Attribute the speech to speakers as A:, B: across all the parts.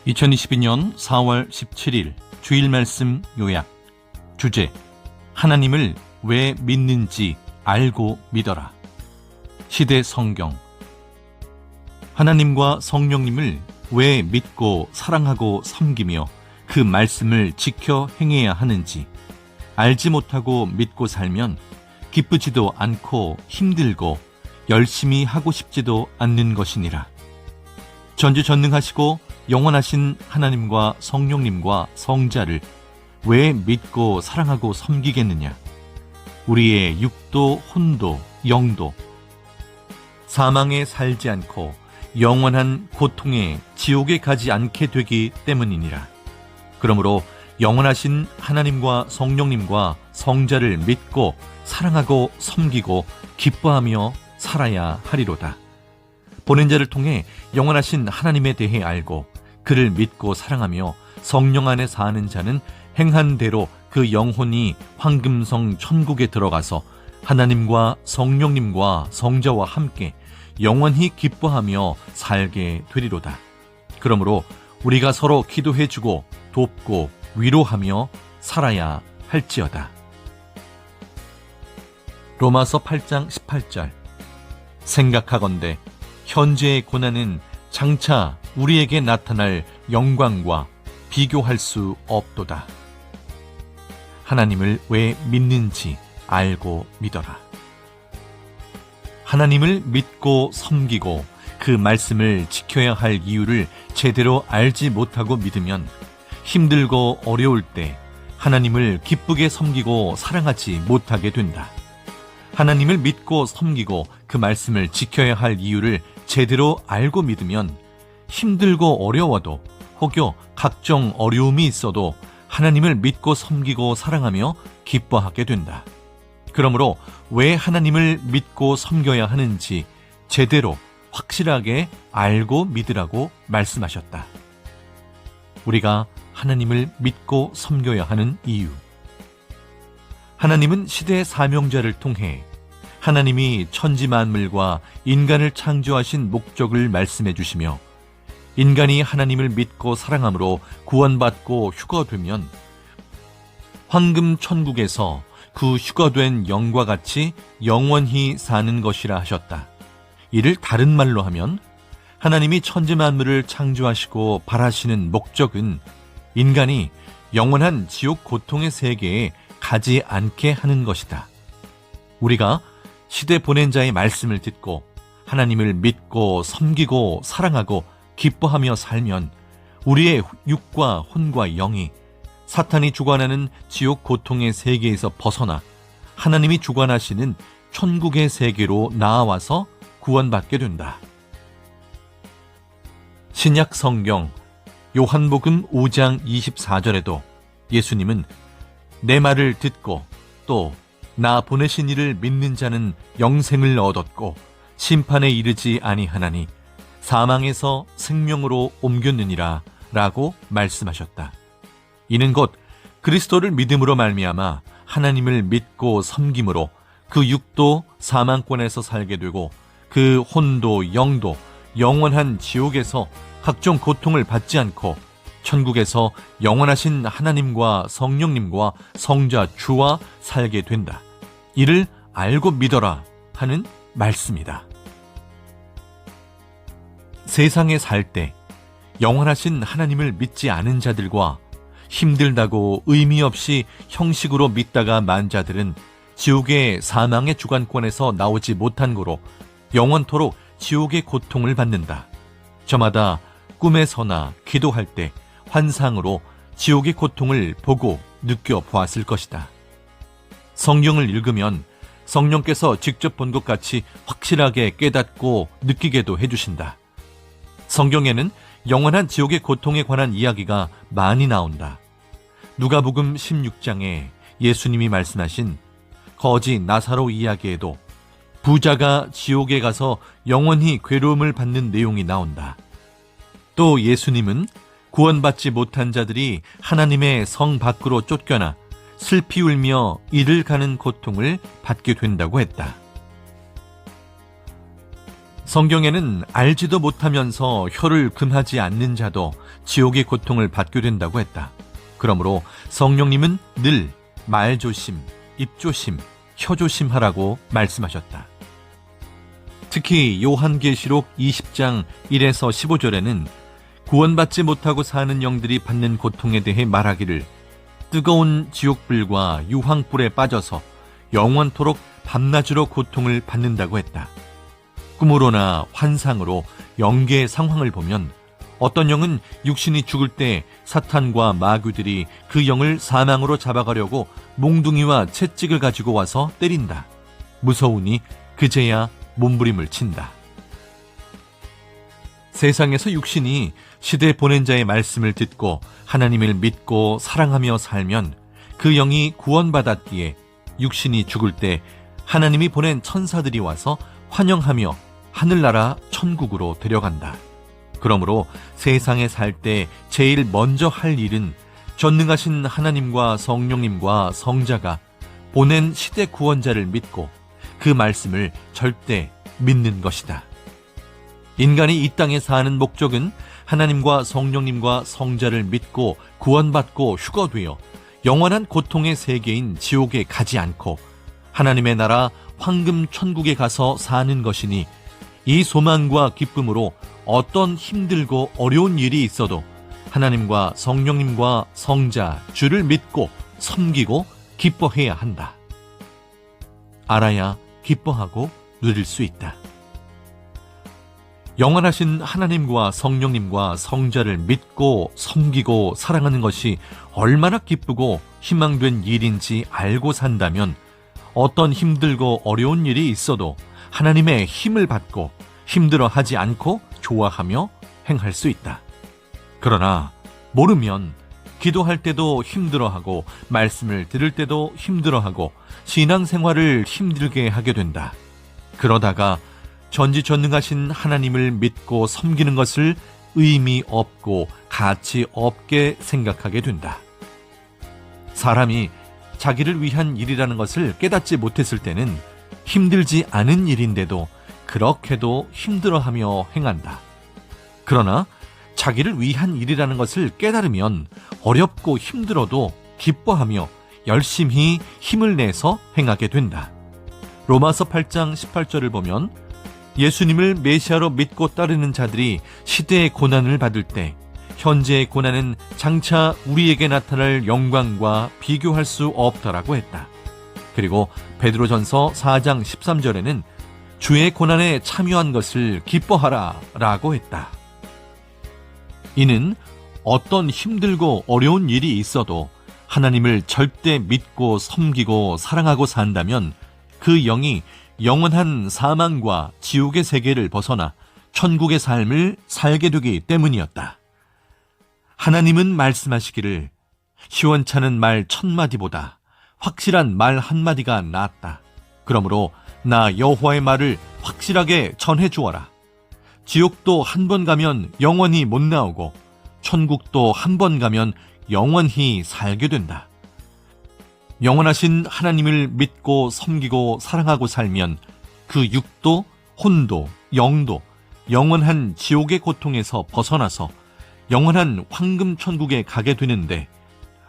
A: 2022년 4월 17일 주일 말씀 요약. 주제: 하나님을 왜 믿는지 알고 믿어라. 시대 성경. 하나님과 성령님을 왜 믿고 사랑하고 섬기며 그 말씀을 지켜 행해야 하는지 알지 못하고 믿고 살면 기쁘지도 않고 힘들고 열심히 하고 싶지도 않는 것이니라. 전지전능하시고 영원하신 하나님과 성령님과 성자를 왜 믿고 사랑하고 섬기겠느냐? 우리의 육도, 혼도, 영도 사망에 살지 않고 영원한 고통에 지옥에 가지 않게 되기 때문이니라. 그러므로 영원하신 하나님과 성령님과 성자를 믿고 사랑하고 섬기고 기뻐하며 살아야 하리로다. 보낸 자를 통해 영원하신 하나님에 대해 알고 그를 믿고 사랑하며 성령 안에 사는 자는 행한 대로 그 영혼이 황금성 천국에 들어가서 하나님과 성령님과 성자와 함께 영원히 기뻐하며 살게 되리로다. 그러므로 우리가 서로 기도해주고 돕고 위로하며 살아야 할지어다. 로마서 8장 18절. 생각하건대 현재의 고난은 장차 우리에게 나타날 영광과 비교할 수 없도다. 하나님을 왜 믿는지 알고 믿어라. 하나님을 믿고 섬기고 그 말씀을 지켜야 할 이유를 제대로 알지 못하고 믿으면 힘들고 어려울 때 하나님을 기쁘게 섬기고 사랑하지 못하게 된다. 하나님을 믿고 섬기고 그 말씀을 지켜야 할 이유를 제대로 알고 믿으면 힘들고 어려워도 혹여 각종 어려움이 있어도 하나님을 믿고 섬기고 사랑하며 기뻐하게 된다. 그러므로 왜 하나님을 믿고 섬겨야 하는지 제대로 확실하게 알고 믿으라고 말씀하셨다. 우리가 하나님을 믿고 섬겨야 하는 이유. 하나님은 시대의 사명자를 통해 하나님이 천지 만물과 인간을 창조하신 목적을 말씀해 주시며 인간이 하나님을 믿고 사랑함으로 구원받고 휴거되면 황금 천국에서 그 휴거된 영과 같이 영원히 사는 것이라 하셨다. 이를 다른 말로 하면 하나님이 천지 만물을 창조하시고 바라시는 목적은 인간이 영원한 지옥 고통의 세계에 가지 않게 하는 것이다. 우리가 시대 보낸 자의 말씀을 듣고 하나님을 믿고 섬기고 사랑하고 기뻐하며 살면 우리의 육과 혼과 영이 사탄이 주관하는 지옥 고통의 세계에서 벗어나 하나님이 주관하시는 천국의 세계로 나아와서 구원받게 된다. 신약 성경 요한복음 5장 24절에도 예수님은 내 말을 듣고 또 나 보내신 이를 믿는 자는 영생을 얻었고 심판에 이르지 아니하나니 사망에서 생명으로 옮겼느니라 라고 말씀하셨다. 이는 곧 그리스도를 믿음으로 말미암아 하나님을 믿고 섬김으로 그 육도 사망권에서 살게 되고 그 혼도 영도 영원한 지옥에서 각종 고통을 받지 않고 천국에서 영원하신 하나님과 성령님과 성자 주와 살게 된다. 이를 알고 믿어라 하는 말씀이다. 세상에 살 때 영원하신 하나님을 믿지 않은 자들과 힘들다고 의미 없이 형식으로 믿다가 만 자들은 지옥의 사망의 주관권에서 나오지 못한 고로 영원토록 지옥의 고통을 받는다. 저마다 꿈에서나 기도할 때 환상으로 지옥의 고통을 보고 느껴보았을 것이다. 성경을 읽으면 성령께서 직접 본 것 같이 확실하게 깨닫고 느끼게도 해주신다. 성경에는 영원한 지옥의 고통에 관한 이야기가 많이 나온다. 누가복음 16장에 예수님이 말씀하신 거지 나사로 이야기에도 부자가 지옥에 가서 영원히 괴로움을 받는 내용이 나온다. 또 예수님은 구원받지 못한 자들이 하나님의 성 밖으로 쫓겨나 슬피 울며 이를 가는 고통을 받게 된다고 했다. 성경에는 알지도 못하면서 혀를 금하지 않는 자도 지옥의 고통을 받게 된다고 했다. 그러므로 성령님은 늘 말조심, 입조심, 혀조심하라고 말씀하셨다. 특히 요한계시록 20장 1에서 15절에는 구원받지 못하고 사는 영들이 받는 고통에 대해 말하기를 뜨거운 지옥불과 유황불에 빠져서 영원토록 밤낮으로 고통을 받는다고 했다. 꿈으로나 환상으로 영계의 상황을 보면 어떤 영은 육신이 죽을 때 사탄과 마귀들이 그 영을 사망으로 잡아가려고 몽둥이와 채찍을 가지고 와서 때린다. 무서우니 그제야 몸부림을 친다. 세상에서 육신이 시대 보낸 자의 말씀을 듣고 하나님을 믿고 사랑하며 살면 그 영이 구원받았기에 육신이 죽을 때 하나님이 보낸 천사들이 와서 환영하며 하늘나라 천국으로 데려간다. 그러므로 세상에 살 때 제일 먼저 할 일은 전능하신 하나님과 성령님과 성자가 보낸 시대 구원자를 믿고 그 말씀을 절대 믿는 것이다. 인간이 이 땅에 사는 목적은 하나님과 성령님과 성자를 믿고 구원받고 휴거되어 영원한 고통의 세계인 지옥에 가지 않고 하나님의 나라 황금 천국에 가서 사는 것이니 이 소망과 기쁨으로 어떤 힘들고 어려운 일이 있어도 하나님과 성령님과 성자 주를 믿고 섬기고 기뻐해야 한다. 알아야 기뻐하고 누릴 수 있다. 영원하신 하나님과 성령님과 성자를 믿고 섬기고 사랑하는 것이 얼마나 기쁘고 희망된 일인지 알고 산다면 어떤 힘들고 어려운 일이 있어도 하나님의 힘을 받고 힘들어하지 않고 좋아하며 행할 수 있다. 그러나 모르면 기도할 때도 힘들어하고 말씀을 들을 때도 힘들어하고 신앙생활을 힘들게 하게 된다. 그러다가 전지전능하신 하나님을 믿고 섬기는 것을 의미 없고 가치 없게 생각하게 된다. 사람이 자기를 위한 일이라는 것을 깨닫지 못했을 때는 힘들지 않은 일인데도 그렇게도 힘들어하며 행한다. 그러나 자기를 위한 일이라는 것을 깨달으면 어렵고 힘들어도 기뻐하며 열심히 힘을 내서 행하게 된다. 로마서 8장 18절을 보면 예수님을 메시아로 믿고 따르는 자들이 시대의 고난을 받을 때 현재의 고난은 장차 우리에게 나타날 영광과 비교할 수 없다라고 했다. 그리고 베드로전서 4장 13절에는 주의 고난에 참여한 것을 기뻐하라 라고 했다. 이는 어떤 힘들고 어려운 일이 있어도 하나님을 절대 믿고 섬기고 사랑하고 산다면 그 영이 영원한 사망과 지옥의 세계를 벗어나 천국의 삶을 살게 되기 때문이었다. 하나님은 말씀하시기를 시원찮은 말 1000마디보다 확실한 말 한마디가 낫다. 그러므로 나 여호와의 말을 확실하게 전해 주어라. 지옥도 한 번 가면 영원히 못 나오고 천국도 한 번 가면 영원히 살게 된다. 영원하신 하나님을 믿고 섬기고 사랑하고 살면 그 육도, 혼도, 영도 영원한 지옥의 고통에서 벗어나서 영원한 황금 천국에 가게 되는데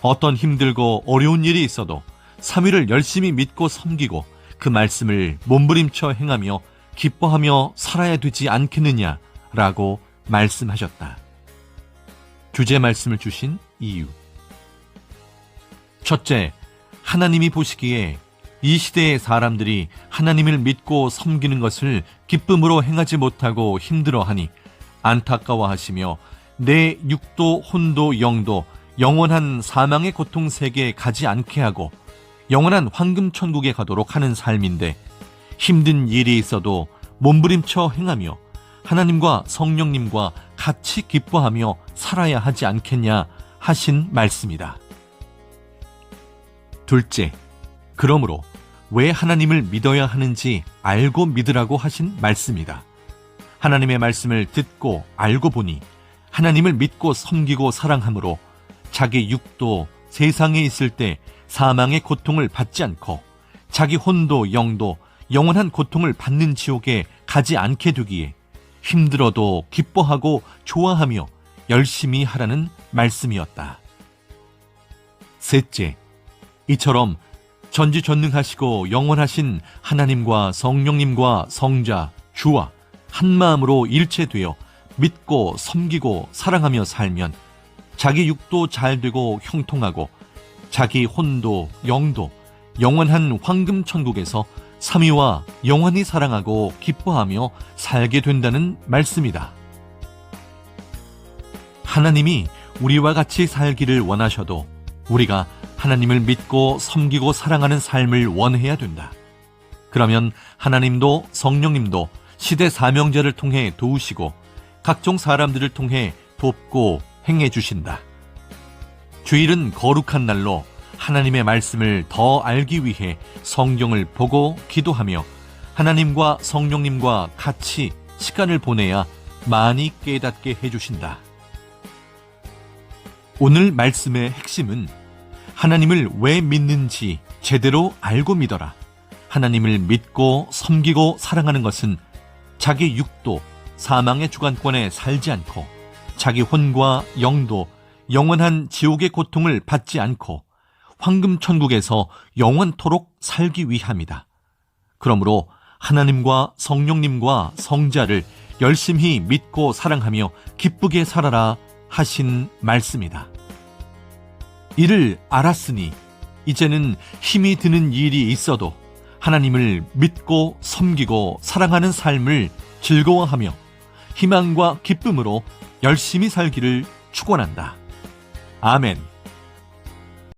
A: 어떤 힘들고 어려운 일이 있어도 3위를 열심히 믿고 섬기고 그 말씀을 몸부림쳐 행하며 기뻐하며 살아야 되지 않겠느냐라고 말씀하셨다. 주제 말씀을 주신 이유. 첫째, 하나님이 보시기에 이 시대의 사람들이 하나님을 믿고 섬기는 것을 기쁨으로 행하지 못하고 힘들어하니 안타까워하시며 내 육도, 혼도, 영도 영원한 사망의 고통 세계에 가지 않게 하고 영원한 황금 천국에 가도록 하는 삶인데 힘든 일이 있어도 몸부림쳐 행하며 하나님과 성령님과 같이 기뻐하며 살아야 하지 않겠냐 하신 말씀이다. 둘째, 그러므로 왜 하나님을 믿어야 하는지 알고 믿으라고 하신 말씀이다. 하나님의 말씀을 듣고 알고 보니 하나님을 믿고 섬기고 사랑함으로 자기 육도 세상에 있을 때 사망의 고통을 받지 않고 자기 혼도 영도 영원한 고통을 받는 지옥에 가지 않게 되기에 힘들어도 기뻐하고 좋아하며 열심히 하라는 말씀이었다. 셋째, 이처럼 전지전능하시고 영원하신 하나님과 성령님과 성자, 주와 한마음으로 일체되어 믿고 섬기고 사랑하며 살면 자기 육도 잘되고 형통하고 자기 혼도 영도 영원한 황금 천국에서 삼위와 영원히 사랑하고 기뻐하며 살게 된다는 말씀이다. 하나님이 우리와 같이 살기를 원하셔도 우리가 하나님을 믿고 섬기고 사랑하는 삶을 원해야 된다. 그러면 하나님도 성령님도 시대 사명자를 통해 도우시고 각종 사람들을 통해 돕고 행해 주신다. 주일은 거룩한 날로 하나님의 말씀을 더 알기 위해 성경을 보고 기도하며 하나님과 성령님과 같이 시간을 보내야 많이 깨닫게 해주신다. 오늘 말씀의 핵심은 하나님을 왜 믿는지 제대로 알고 믿어라. 하나님을 믿고 섬기고 사랑하는 것은 자기 육도 사망의 주관권에 살지 않고 자기 혼과 영도 영원한 지옥의 고통을 받지 않고 황금 천국에서 영원토록 살기 위함이다. 그러므로 하나님과 성령님과 성자를 열심히 믿고 사랑하며 기쁘게 살아라 하신 말씀이다. 이를 알았으니 이제는 힘이 드는 일이 있어도 하나님을 믿고 섬기고 사랑하는 삶을 즐거워하며 희망과 기쁨으로 열심히 살기를 축원한다. 아멘.